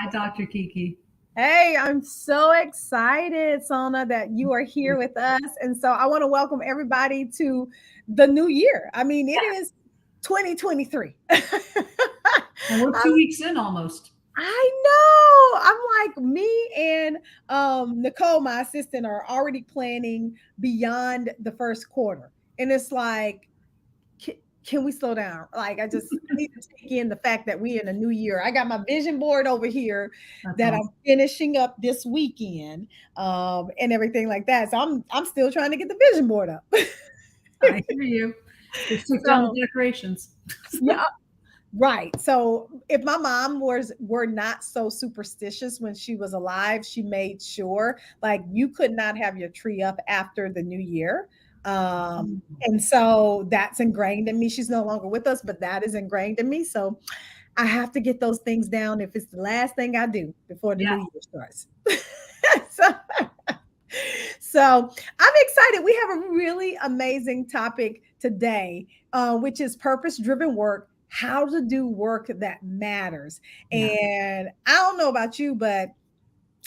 Hi, Dr. Kiki. Hey, I'm so excited, Sona, that you are here with us. And so I want to welcome everybody to the new year. I mean, it is 2023. And we're 2 weeks in almost. I know. I'm like me and Nicole, my assistant, are already planning beyond the first quarter. And it's like, can, can we slow down? Like, I need to take in the fact that we in a new year. I got my vision board over here That's that I'm awesome. finishing up this weekend, and everything like that. So I'm still trying to get the vision board up. I hear you. Just took down So the decorations. yeah, right. So if my mom were not so superstitious when she was alive, she made sure like you could not have your tree up after the new year. And so that's ingrained in me. She's no longer with us, but that is ingrained in me. So I have to get those things down if it's the last thing I do before the Yeah. new year starts. so, so I'm excited. We have a really amazing topic today, which is purpose driven work, how to do work that matters. Yeah. And I don't know about you, but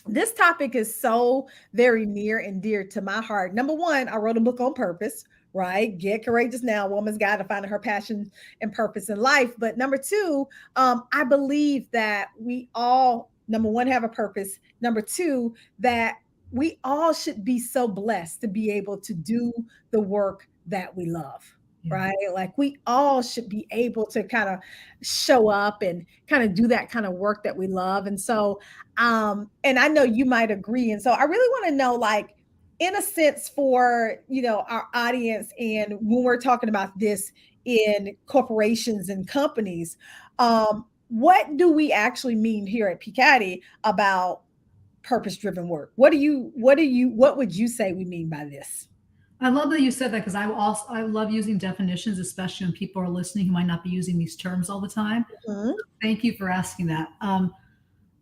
this topic is so very near and dear to my heart. Number one, I wrote a book on purpose, right? Get Courageous Now, Woman's Guide to Finding Her Passion and Purpose in Life. But number two, I believe that we all, number one, have a purpose. Number two, that we all should be so blessed to be able to do the work that we love. Yeah. Right. Like we all should be able to kind of show up and kind of do that kind of work that we love. And so, and I know you might agree, and so I really want to know, like, in a sense, for our audience, and when we're talking about this in corporations and companies, what do we actually mean here at Picati about purpose driven work? What would you say we mean by this? I love that you said that because I love using definitions, especially when people are listening who might not be using these terms all the time. Mhm. Thank you for asking that.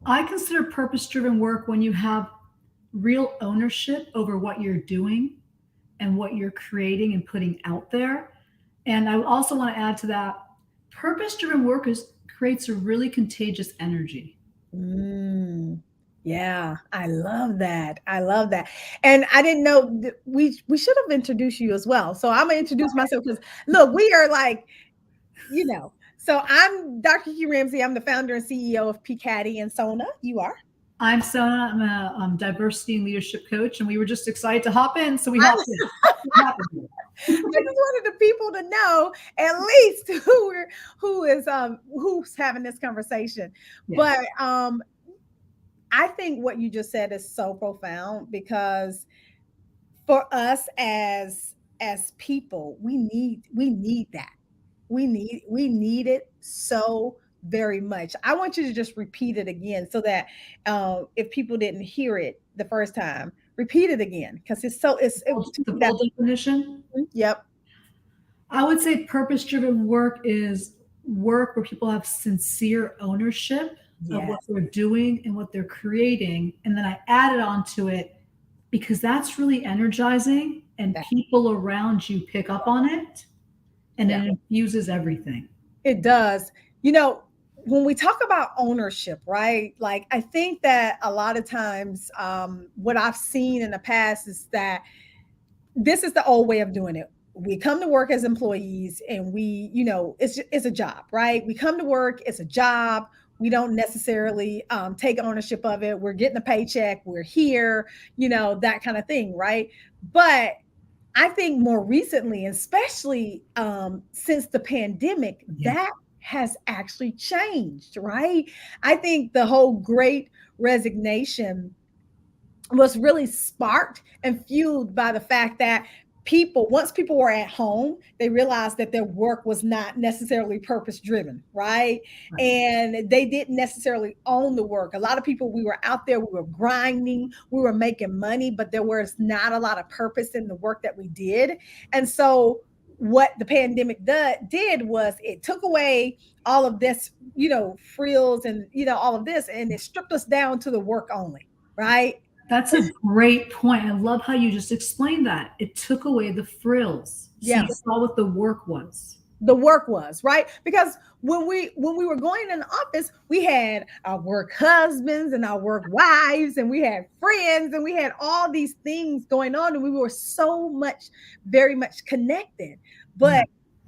I consider purpose driven work when you have real ownership over what you're doing and what you're creating and putting out there. And I also want to add to that, purpose driven work creates a really contagious energy. Mm, yeah, I love that. I love that. And I didn't know we should have introduced you as well. So I'm gonna introduce myself because look, we are like, so I'm Dr. Q Ramsey. I'm the founder and CEO of Picati and Sona. You are. I'm Sona. I'm a diversity and leadership coach, and we were just excited to hop in, so we I hopped in. That's what happened. I just wanted the people to know at least who's having this conversation. But Yes. I think what you just said is so profound because for us as people, we need that. We need it so very much. I want you to just repeat it again so that if people didn't hear it the first time, repeat it again because The that. full definition, Yep. I would say purpose driven work is work where people have sincere ownership of what Yes. they're doing and what they're creating. And then I added on to it because that's really energizing and That, people around you pick up on it and yeah. it infuses everything. It does. You know, when we talk about ownership, right? Like, I think that a lot of times, what I've seen in the past is that this is the old way of doing it. We come to work as employees and it's a job, right? We come to work, it's a job. We don't necessarily take ownership of it. We're getting a paycheck, we're here, that kind of thing, right? But I think more recently, especially since the pandemic, Yeah. that has actually changed, right? I think the whole great resignation was really sparked and fueled by the fact that once people were at home, they realized that their work was not necessarily purpose driven, right? Right. And they didn't necessarily own the work. A lot of people, we were out there, we were grinding, we were making money, but there was not a lot of purpose in the work that we did. And so what the pandemic did was it took away all of this, frills and all of this, and it stripped us down to the work only, right? That's a great point. I love how you just explained that. It took away the frills. So Yeah, you saw what the work was. the work was, right? Because when we were going in the office, we had our work husbands and our work wives, and we had friends, and we had all these things going on, and we were so much, very much connected. Yeah. But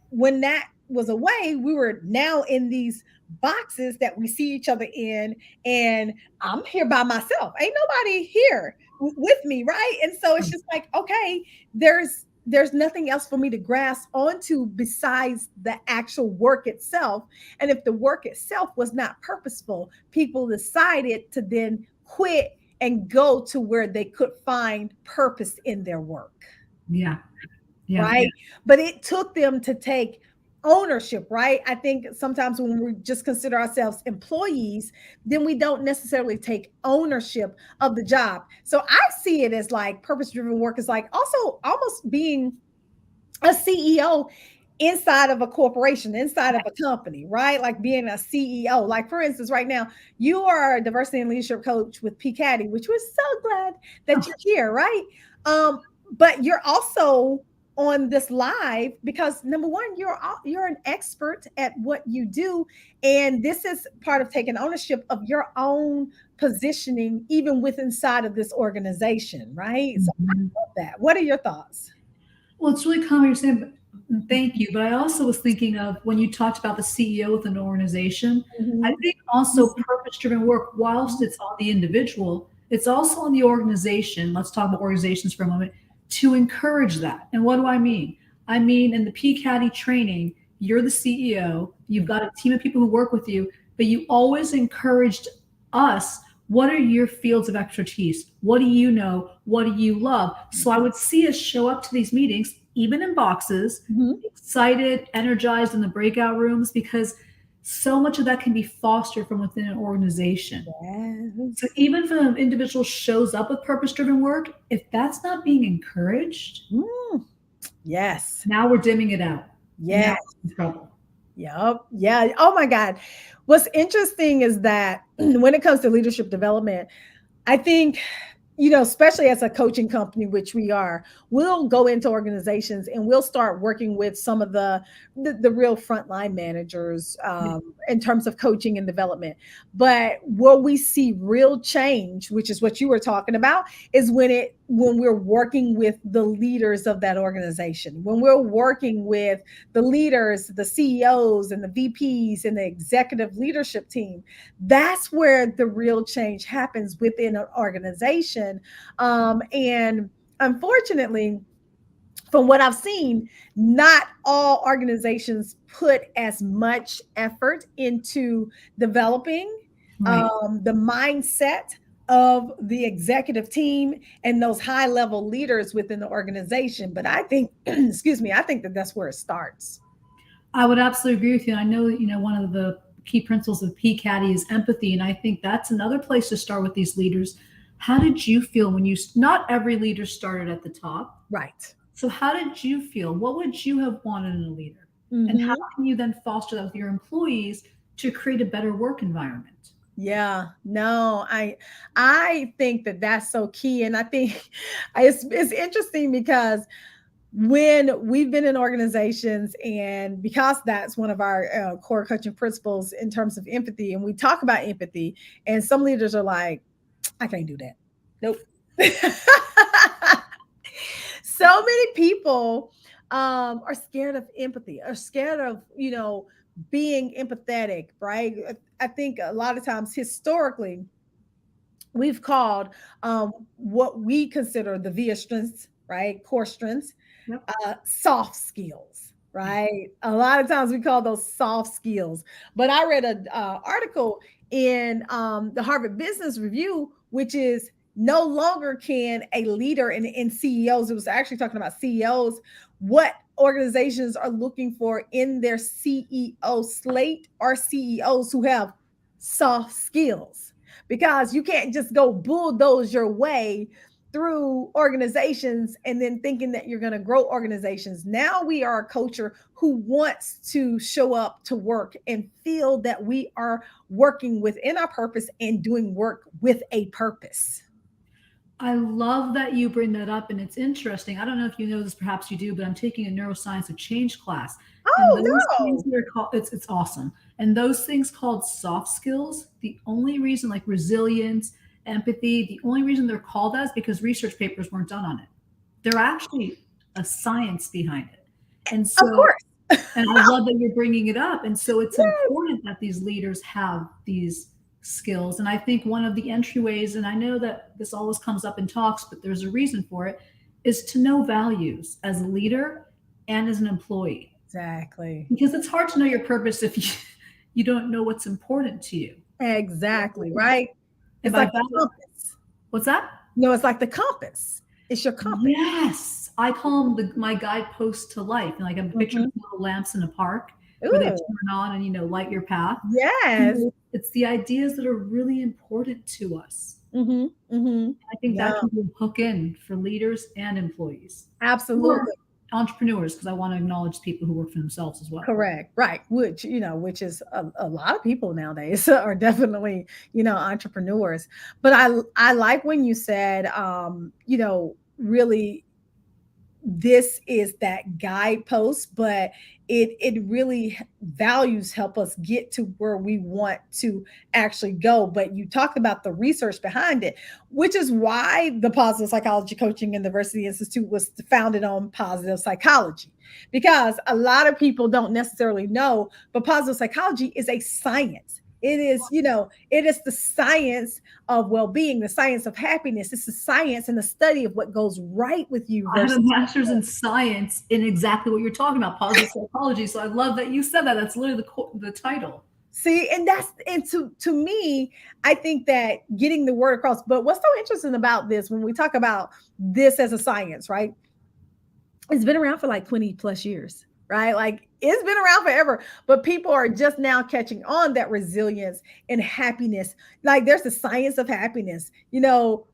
when that was away, we were now in these boxes that we see each other in, and I'm here by myself. Ain't nobody here with me, right? And so it's just like, okay, there's nothing else for me to grasp onto besides the actual work itself. And if the work itself was not purposeful, people decided to then quit and go to where they could find purpose in their work, Yeah. Yeah. right? But it took them to take ownership, right? I think sometimes when we just consider ourselves employees, then we don't necessarily take ownership of the job. So I see it as like purpose driven work is like also almost being a CEO inside of a corporation, inside of a company, right? Like being a CEO. Like for instance, right now, you are a diversity and leadership coach with P. Caddy, which we're so glad that you're here, right? Um, but you're also on this live because number one, you're an expert at what you do, and this is part of taking ownership of your own positioning, even with inside of this organization, right? So I Mhm. love that. What are your thoughts? Well, it's really common you're saying, thank you. But I also was thinking of when you talked about the CEO with an organization, I Mhm. think also purpose driven work, whilst it's on the individual, it's also on the organization. Let's talk about organizations for a moment to encourage that. And what do I mean? I mean, in the PCADI training, you're the CEO, you've got a team of people who work with you, but you always encouraged us. What are your fields of expertise? What do you know? What do you love? So I would see us show up to these meetings, even in boxes, Mhm. excited, energized in the breakout rooms, because so much of that can be fostered from within an organization. So Yes. even if an individual shows up with purpose driven work, if that's not being encouraged, Mm, yes. now we're dimming it out. And now Yes. we're in trouble. Yep. Yeah. Oh my God. What's interesting is that when it comes to leadership development, I think, especially as a coaching company, which we are, we'll go into organizations and we'll start working with some of the real frontline managers in terms of coaching and development. But what we see real change, which is what you were talking about, is when we're working with the leaders of that organization, when we're working with the leaders, the CEOs and the VPs and the executive leadership team. That's where the real change happens within an organization. And unfortunately, from what I've seen, not all organizations put as much effort into developing Right. the mindset of the executive team and those high level leaders within the organization. But I think, excuse me, I think that that's where it starts. I would absolutely agree with you. And I know that, one of the key principles of PCADI is empathy. And I think that's another place to start with these leaders. How did you feel when not every leader started at the top. Right. So how did you feel? What would you have wanted in a leader? And how Hmm. can you then foster that with your employees to create a better work environment? Yeah, no, I think that that's so key, and I think it's interesting because when we've been in organizations, and because that's one of our core coaching principles in terms of empathy, and we talk about empathy, and some leaders are like, I can't do that. Nope. So many people are scared of empathy, are scared of being empathetic, right? I think a lot of times historically we've called what we consider the VIA strengths, right? Core strengths, Yep. soft skills, right? A lot of times we call those soft skills. But I read an article in the Harvard Business Review, which is no longer can a leader in CEOs, it was actually talking about CEOs, what organizations are looking for in their CEO slate are CEOs who have soft skills, because you can't just go bulldoze your way through organizations and then thinking that you're going to grow organizations. Now we are a culture who wants to show up to work and feel that we are working within our purpose and doing work with a purpose. I love that you bring that up, and it's interesting. I don't know if you know this, perhaps you do, but I'm taking a neuroscience of change class. And Oh those things no. that are called, it's awesome. And those things called soft skills, the only reason, like resilience, empathy, the only reason they're called that is because research papers weren't done on it. They're actually a science behind it. And Of so, course. and I love that you're bringing it up. And so it's Yes. important that these leaders have these skills. And I think one of the entryways, and I know that this always comes up in talks, but there's a reason for it, is to know values as a leader and as an employee. Exactly. Because it's hard to know your purpose if you don't know what's important to you. Exactly. Right. If It's I like the value, compass. what's that? No, it's like the compass. It's your compass. Yes, I call them my guidepost to life. And like I'm picturing Hmm. little lamps in a park where they Ooh, turn on and light your path. yes. It's the ideas that are really important to us. Hmm. Hmm. I think that Yeah, can be a hook in for leaders and employees or absolutely. entrepreneurs, because I want to acknowledge people who work for themselves as well. Correct. Right. Which, which is a lot of people nowadays are definitely, entrepreneurs. But I like when you said, really this is that guidepost, but it really values help us get to where we want to actually go. But you talked about the research behind it, which is why the Positive Psychology Coaching and Diversity Institute was founded on positive psychology, because a lot of people don't necessarily know, but positive psychology is a science. It is, it is the science of well-being, the science of happiness. It's the science and the study of what goes right with you I have a versus master's in science in exactly what you're talking about, positive psychology. So I love that you said that. That's literally the title. see. And to me, I think that getting the word across. But what's so interesting about this when we talk about this as a science, right? It's been around for like 20 plus years, right? Like it's been around forever, but people are just now catching on that resilience and happiness. Like there's the science of happiness,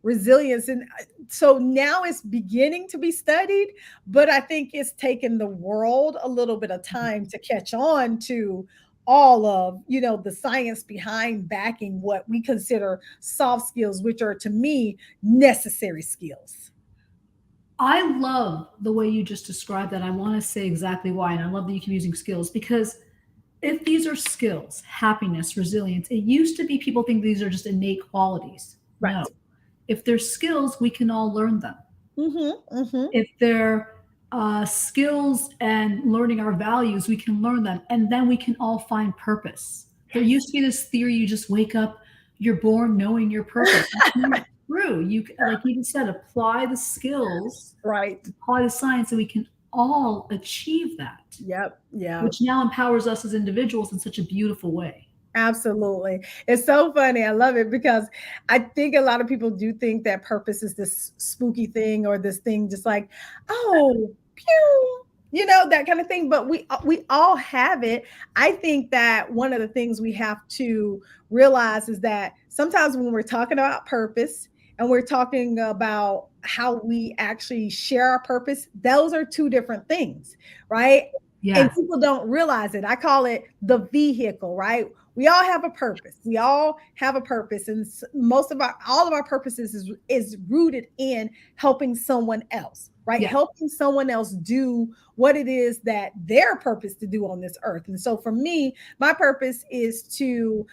resilience. And so now it's beginning to be studied, but I think it's taken the world a little bit of time to catch on to all of the science behind backing what we consider soft skills, which are to me necessary skills. I love the way you just described that. I want to say exactly why. And I love that you keep using skills, because if these are skills, happiness, resilience, it used to be people think these are just innate qualities. No. Right. If they're skills, we can all learn them. Mm-hmm. Mm-hmm. If they're skills and learning our values, we can learn them. And then we can all find purpose. There used to be this theory you just wake up, you're born knowing your purpose. That's not true. Like you just said, apply the skills, Right. apply the science, and we can all achieve that, Yep. Yeah. which now empowers us as individuals in such a beautiful way. Absolutely. It's so funny. I love it because I think a lot of people do think that purpose is this spooky thing or this thing just like, oh, pew, that kind of thing. But we all have it. I think that one of the things we have to realize is that sometimes when we're talking about purpose and we're talking about how we actually share our purpose, those are two different things, right? And Yes. people don't realize it. I call it the vehicle, right? We all have a purpose. We all have a purpose, and all of our purposes is rooted in helping someone else, right? Yeah. Helping someone else do what it is that their purpose to do on this earth. And so for me, my purpose is to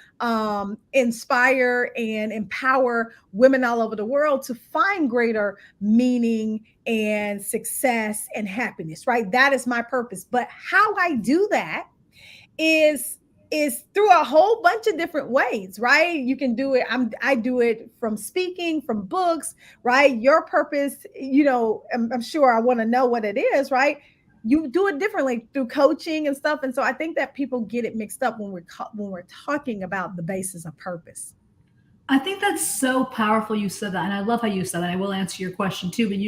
inspire and empower women all over the world to find greater meaning and success and happiness, right? That is my purpose. But how I do that is through a whole bunch of different ways, right? You can do it. I do it from speaking, from books, right? Your purpose, I'm sure I want to know what it is, right? You do it differently through coaching and stuff. And so I think that people get it mixed up when we're talking about the basis of purpose. I think that's so powerful you said that. And I love how you said that. I will answer your question too, but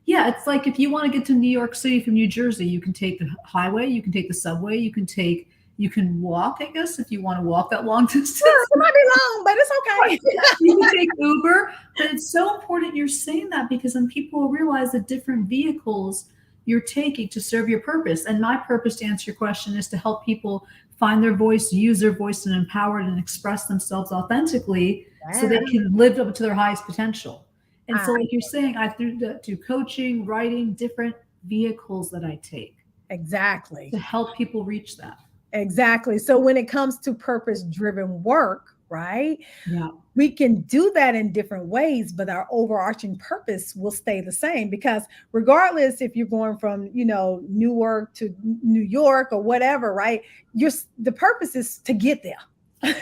yeah, it's like if you want to get to New York City from New Jersey, you can take the highway, you can take the subway, you can walk, I guess, if you want to walk that long distance. It might be long, but it's okay. You can take Uber. But it's so important you're saying that, because then people will realize the different vehicles you're taking to serve your purpose. And my purpose, to answer your question, is to help people find their voice, use their voice, and empower it and express themselves authentically so they can live up to their highest potential. And so, like you're saying, I through coaching, writing, different vehicles that I take. Exactly. to help people reach that. Exactly. So when it comes to purpose driven work, right? Yeah. We can do that in different ways, but our overarching purpose will stay the same because regardless if you're going from, Newark to New York or whatever, right? The purpose is to get there.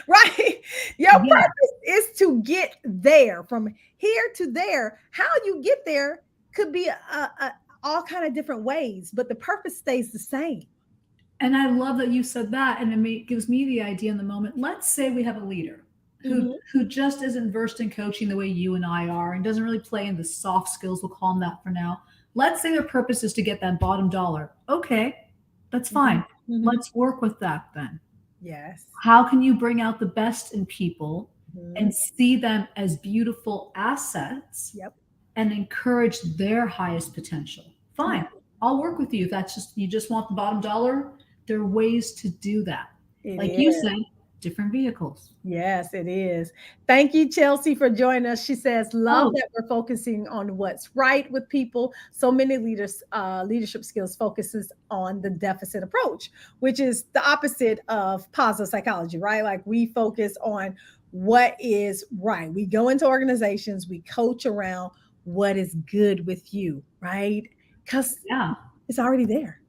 Right? Your Yeah. purpose is to get there from here to there. How you get there could be all kind of different ways, but the purpose stays the same. And I love that you said that. And gives me the idea in the moment. Let's say we have a leader Mhm. who just isn't versed in coaching the way you and I are and doesn't really play in the soft skills. We'll call them that for now. Let's say their purpose is to get that bottom dollar. Okay, that's Mhm. fine. Mhm. Let's work with that then. Yes. How can you bring out the best in people Mhm. and see them as beautiful assets Yep. and encourage their highest potential? Yeah, Fine. I'll work with you. If that's just you just want the bottom dollar, there are ways to do that. it Like you is. said, different vehicles. Yes, it is. Thank you, Chelsea, for joining us. She says, love Oh, that we're focusing on what's right with people. So many leadership skills focuses on the deficit approach, which is the opposite of positive psychology, right? Like we focus on what is right. We go into organizations, we coach around what is good with you, right? Because yeah. it's already there.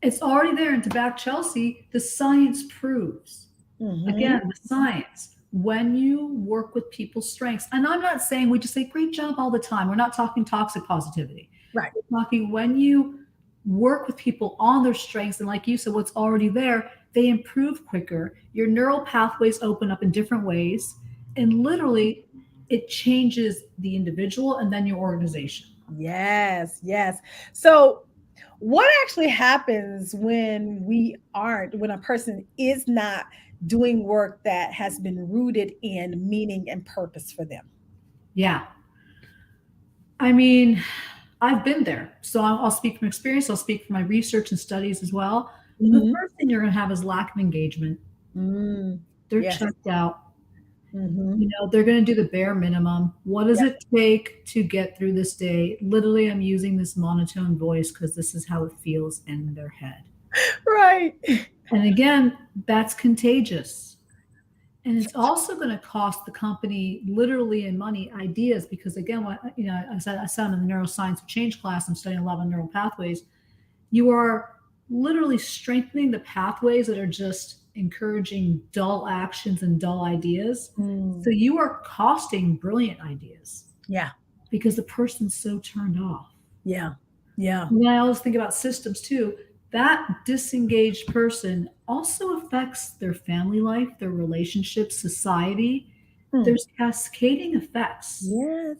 It's already there. And to back Chelsea, the science proves, Hmm. again, the science, when you work with people's strengths, and I'm not saying we just say great job all the time. We're not talking toxic positivity. Right. We're talking when you work with people on their strengths, and like you said, what's already there, they improve quicker. Your neural pathways open up in different ways. And literally, it changes the individual and then your organization. Yes, yes. So, what actually happens when when a person is not doing work that has been rooted in meaning and purpose for them? Yeah. I mean, I've been there. So I'll speak from experience. I'll speak from my research and studies as well. The Hmm. first thing you're going to have is lack of engagement. Mm, They're yes. checked out. Hmm. They're going to do the bare minimum. What does Yep. it take to get through this day? Literally, I'm using this monotone voice because this is how it feels in their head. Right. And again, that's contagious. And it's also going to cost the company literally in money ideas because again, I said I'm in the neuroscience of change class. I'm studying a lot of neural pathways. You are literally strengthening the pathways that are just encouraging dull actions and dull ideas. Mm, So you are costing brilliant ideas yeah. because the person's so turned off. Yeah. Yeah. And I always think about systems too. That disengaged person also affects their family life, their relationships, society. Mm, There's cascading effects. yes.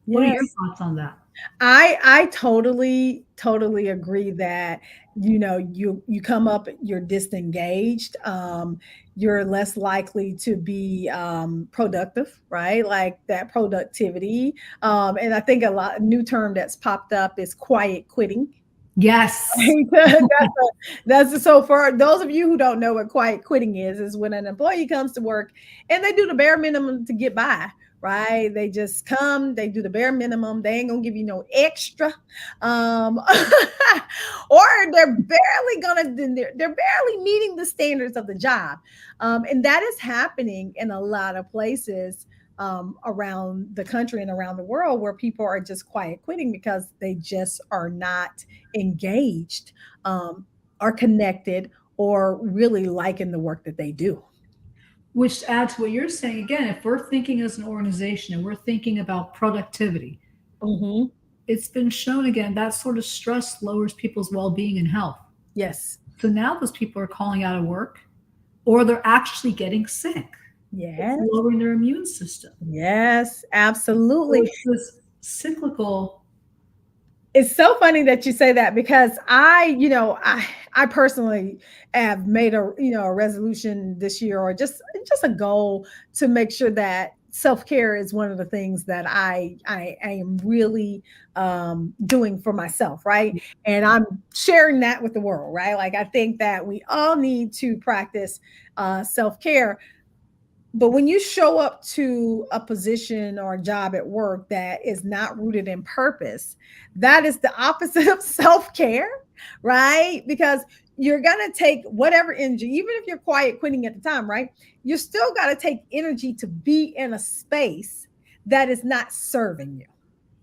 What are your Yes. thoughts on that? I totally agree that you come up, you're disengaged, you're less likely to be productive, right? Like that productivity. And I think a new term that's popped up is quiet quitting. Yes. Right? So for those of you who don't know what quiet quitting is when an employee comes to work and they do the bare minimum to get by, right? They just come, they do the bare minimum, they ain't gonna give you no extra. Um or they're barely meeting the standards of the job. And that is happening in a lot of places around the country and around the world where people are just quiet quitting because they just are not engaged, are connected, or really liking the work that they do. Which adds to what you're saying again, if we're thinking as an organization and we're thinking about productivity, Hmm. it's been shown again that sort of stress lowers people's well-being and health. Yes. So now those people are calling out of work or they're actually getting sick. It's Yes. lowering their immune system. Yes. So Absolutely. it's this cyclical. It's so funny that you say that because I personally have made a resolution this year or just a goal to make sure that self-care is one of the things that I am really doing for myself, right? And I'm sharing that with the world, right? Like I think that we all need to practice self-care, but when you show up to a position or a job at work that is not rooted in purpose, that is the opposite of self care. right? Because you're going to take whatever energy, even if you're quiet quitting at the time, right? You still got to take energy to be in a space that is not serving you,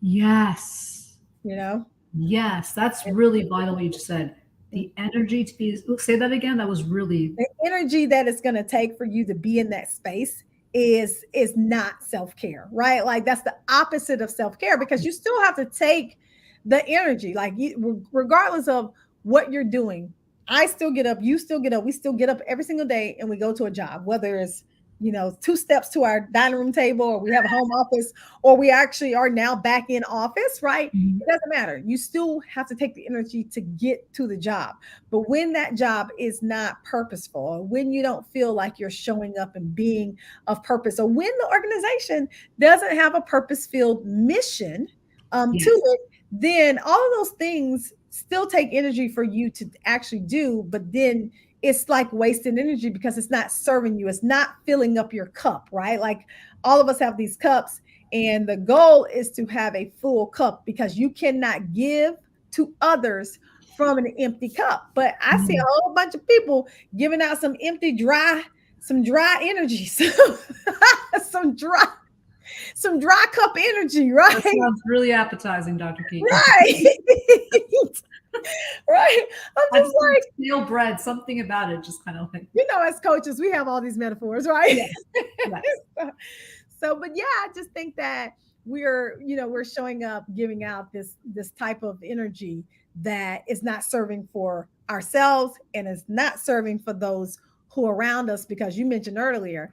Yes. you know? Yes. That's really vital what you just said. The energy to be, say that again. That was really, The energy that it's going to take for you to be in that space is not self-care, right? Like that's the opposite of self-care, because you still have to take the energy, like you, regardless of what you're doing. I still get up, you still get up, we still get up every single day and we go to a job, whether it's, you know, two steps to our dining room table, or we have a home office, or we actually are now back in office, right? Mhm. It doesn't matter. You still have to take the energy to get to the job. But when that job is not purposeful, or when you don't feel like you're showing up and being of purpose, or when the organization doesn't have a purpose filled mission to Yes. it, then all of those things still take energy for you to actually do. But then it's like wasted energy because it's not serving you, it's not filling up your cup, right? Like all of us have these cups, and the goal is to have a full cup, because you cannot give to others from an empty cup. But I see a Mhm. whole bunch of people giving out some empty, some dry energy, some dry, some dry cup energy, That right? sounds really appetizing, Dr. Kiki. Right. Right. I'm I just just want like, stale bread, something about it, just kind of like, you know, as coaches, we have all these metaphors, right? yes, yes. So, but yeah, I just think that we're, you know, we're showing up, giving out this type of energy that is not serving for ourselves and is not serving for those who are around us, because you mentioned earlier,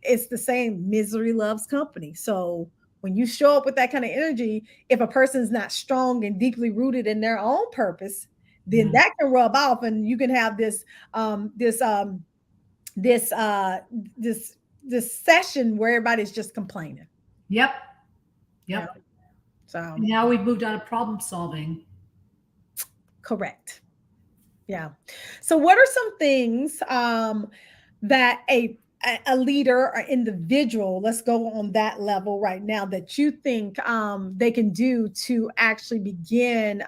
it's the same, misery loves company. So when you show up with that kind of energy, if a person's not strong and deeply rooted in their own purpose, then Yeah. that can rub off, and you can have um this um this this this session where everybody's just complaining. Yep. Yeah. Yep. So And now we've moved out of problem solving. correct. Yeah. So what are some things that a leader or individual, let's go on that level right now, that you think they can do to actually begin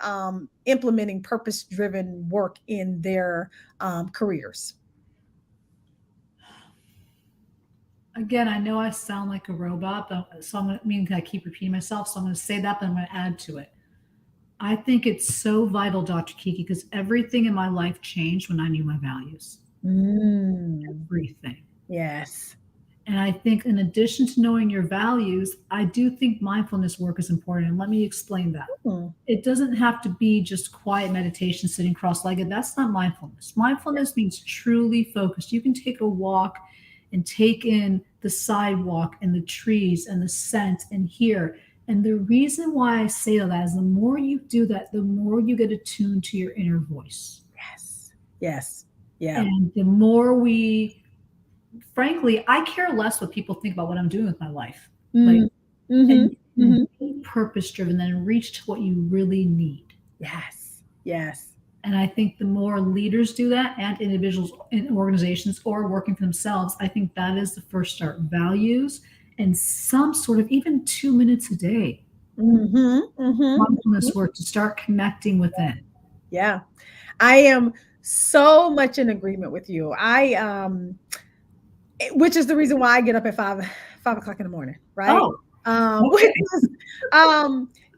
implementing purpose driven work in their careers? Again, I know I sound like a robot, but so I'm gonna, I mean, I keep repeating myself, so I'm going to say that, but I'm going to add to it. I think it's so vital, Dr. Kiki, because everything in my life changed when I knew my values. Mm, Everything. yes. And I think, in addition to knowing your values, I do think mindfulness work is important. And let me explain that. Mm, It doesn't have to be just quiet meditation, sitting cross legged. That's not mindfulness. Mindfulness means truly focused. You can take a walk and take in the sidewalk and the trees and the scent and hear. And the reason why I say that is the more you do that, the more you get attuned to your inner voice. yes. Yes. Yeah. And the more we, frankly, I care less what people think about what I'm doing with my life. Like, Mm, mhm, and mhm. be purpose driven, then reach to what you really need. Yes. Yes. And I think the more leaders do that, and individuals in organizations or working for themselves, I think that is the first start. Values and some sort of, even 2 minutes a day, Mhm, mhm, mindfulness mhm. work to start connecting within. Yeah. I am so much in agreement with you. Which is the reason why I get up at 5 o'clock in the morning, right? Oh, Which okay. is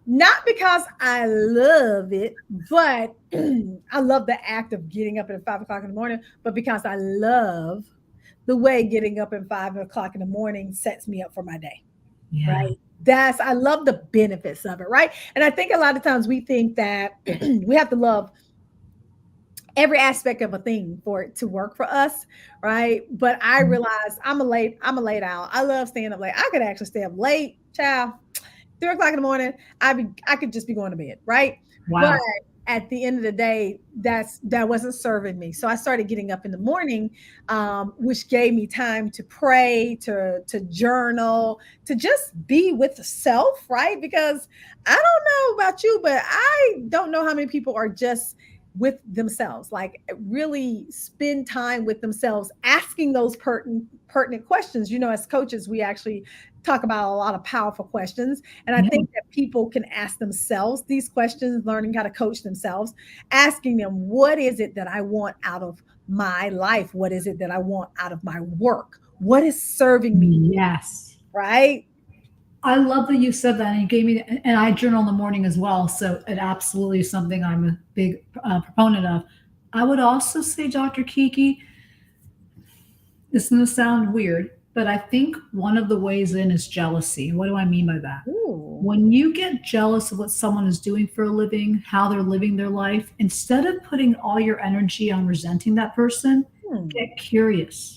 not because I love it, but I love the act of getting up at 5 o'clock in the morning, but because I love the way getting up at 5 o'clock in the morning sets me up for my day, Yeah. right? I love the benefits of it, right? And I think a lot of times we think that we have to love every aspect of a thing for it to work for us, right? But I realize I'm a late owl. I love staying up late. I could actually stay up late, child, 3 o'clock in the morning. I could just be going to bed, right? But Wow. at the end of the day, that wasn't serving me. So I started getting up in the morning, which gave me time to pray, to journal, to just be with the self, right? Because I don't know about you, but I don't know how many people are just with themselves, like really spend time with themselves, asking those pertinent questions. As coaches, we actually talk about a lot of powerful questions. And I Yeah. think that people can ask themselves these questions, learning how to coach themselves, asking them, what is it that I want out of my life? What is it that I want out of my work? What is serving me? Yes. Right? I love that you said that, and you gave me, and I journal in the morning as well. So it absolutely is something I'm a big proponent of. I would also say, Dr. Kiki, this is going to sound weird, but I think one of the ways in is jealousy. What do I mean by that? Ooh. When you get jealous of what someone is doing for a living, how they're living their life, instead of putting all your energy on resenting that person, Hmm. get curious.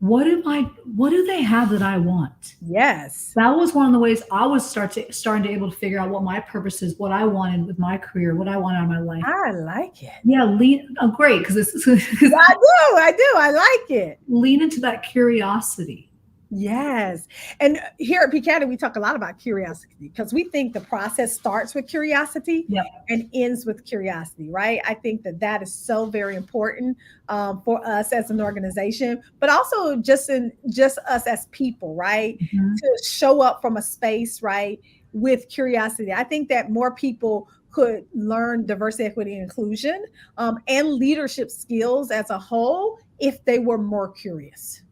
What do they have that I want? Yes. That was one of the ways I was starting to able to figure out what my purpose is, what I wanted with my career, what I want out of my life. I like it. Yeah, lean. Oh, great, because this is I do. I do. I like it. lean into that curiosity. Yes. And here at Pecan, we talk a lot about curiosity because we think the process starts with curiosity Yep. and ends with curiosity, right? I think that that is so very important for us as an organization, but also just us as people, right? Mhm. To show up from a space, right, with curiosity. I think that more people could learn diversity, equity, and inclusion and leadership skills as a whole if they were more curious.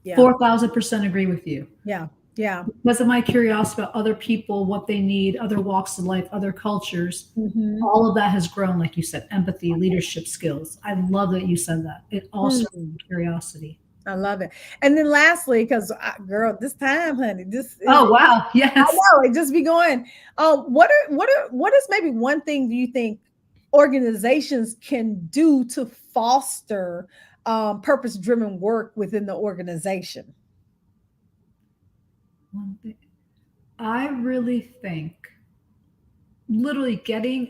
Yeah. 4,000% agree with you. Yeah. Yeah. Because of my curiosity about other people, what they need, other walks of life, other cultures, Mhm. all of that has grown, like you said, empathy, leadership skills. I love that you said that. It all starts Mm, with curiosity. I love it. And then lastly, because girl, this time, honey, this is Oh, wow. I Yes. know it just be going. What is maybe one thing do you think organizations can do to foster purpose driven work within the organization? One thing. I really think literally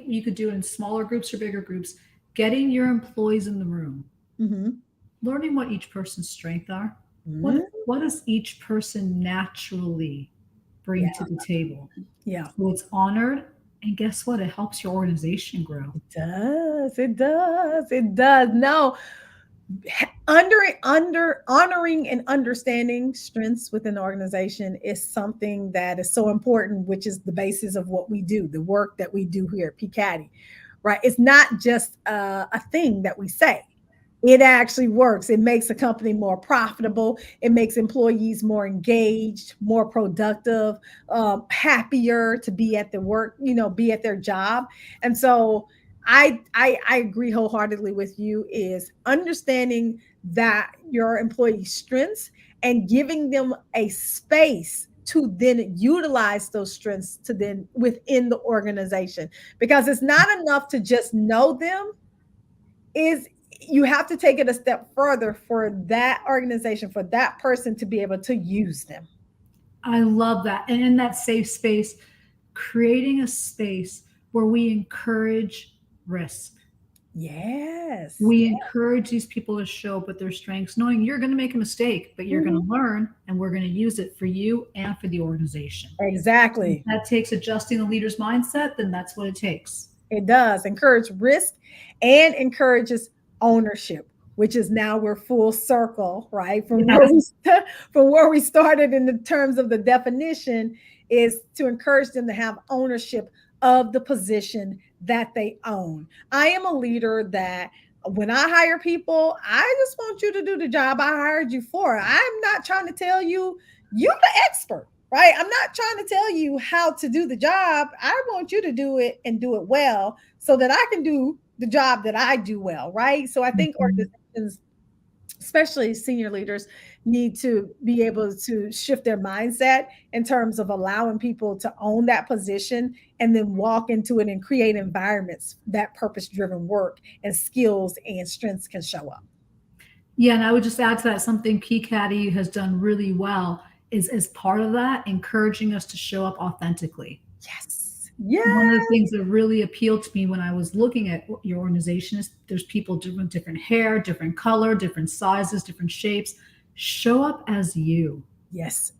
you could do it in smaller groups or bigger groups, getting your employees in the room, Hmm. learning what each person's strengths are. Hmm. What does each person naturally Yeah. bring to the table? Yeah. So it's honored. And guess what? It helps your organization grow. It does. It does. It does. No, under honoring and understanding strengths within the organization is something that is so important, which is the basis of what we do, the work that we do here at PCADI, right? It's not just a thing that we say. It actually works. It makes a company more profitable. It makes employees more engaged, more productive, happier to be at the work, be at their job. And so I agree wholeheartedly with you is understanding that your employees' strengths and giving them a space to then utilize those strengths to then within the organization, because it's not enough to just know them. Is You have to take it a step further for that organization, for that person to be able to use them. I love that. And in that safe space, creating a space where we encourage risk. Yes. We encourage these people to show up with their strengths, knowing you're going to make a mistake, but you're going Mhm. to learn and we're going to use it for you and for the organization. If Exactly. that takes adjusting the leader's mindset, then that's what it takes. It does encourage risk and encourages ownership, which is now we're full circle, right? Yes. From where we started in the terms of the definition is to encourage them to have ownership of the position that they own. I am a leader that when I hire people, I just want you to do the job I hired you for. I'm not trying to tell you you're the expert, right? I'm not trying to tell you how to do the job. I want you to do it and do it well so that I can do the job that I do well, right? So I think Mhm. organizations, especially senior leaders, need to be able to shift their mindset in terms of allowing people to own that position and then walk into it and create environments that purpose driven work and skills and strengths can show up. Yeah, and I would just add to that something PCADI has done really well is as part of that, encouraging us to show up authentically. Yes. One of Yeah. the things that really appealed to me when I was looking at your organization is there's people doing different hair, different color, different sizes, different shapes. Show up as you. Yes.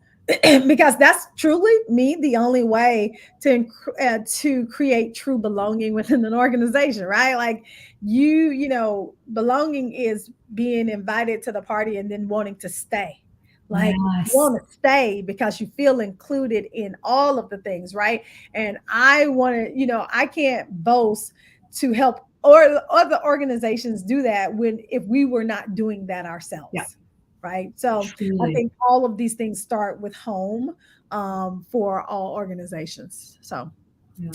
because that's truly me the only way to create true belonging within an organization, right? Like belonging is being invited to the party and then wanting to stay. Like you Yes. want to stay because you feel included in all of the things, right? And I want to, I can't boast to help or other organizations do that when if we were not doing that Yeah, ourselves, right? So I truly. think all of these things start with home, for all organizations. So, Yeah.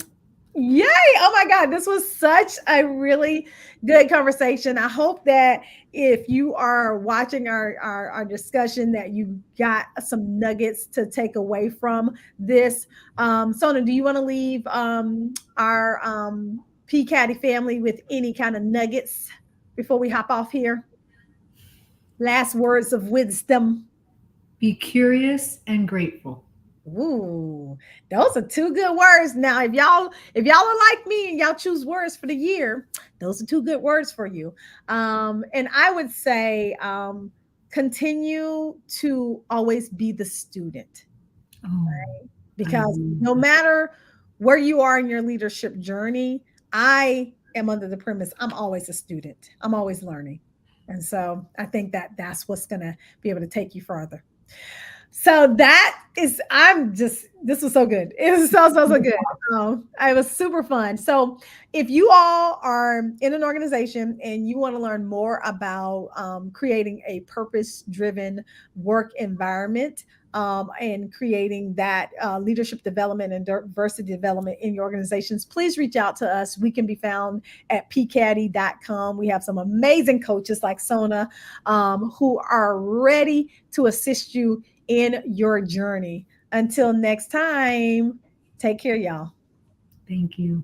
yay! Oh my God, this was such a really good conversation. I hope that if you are watching our discussion, that you got some nuggets to take away from this. Sona, do you want to leave our P Caddy family with any kind of nuggets before we hop off here? Last words of wisdom. Be curious and grateful. Ooh, those are two good words. Now, if y'all are like me and y'all choose words for the year, those are two good words for you. And I would say continue to always be the student, Oh, I because love no that. matter where you are in your leadership journey, I am under the premise I'm always a student. I'm always learning. And so I think that that's what's going to be able to take you further. So that is, this was so good. It was so good. It was super fun. So if you all are in an organization and you want to learn more about creating a purpose driven work environment, and creating that leadership development and diversity development in your organizations, please reach out to us. We can be found at pcaddy.com. We have some amazing coaches like Sona, who are ready to assist you in your journey. Until next time, take care, y'all. Thank you.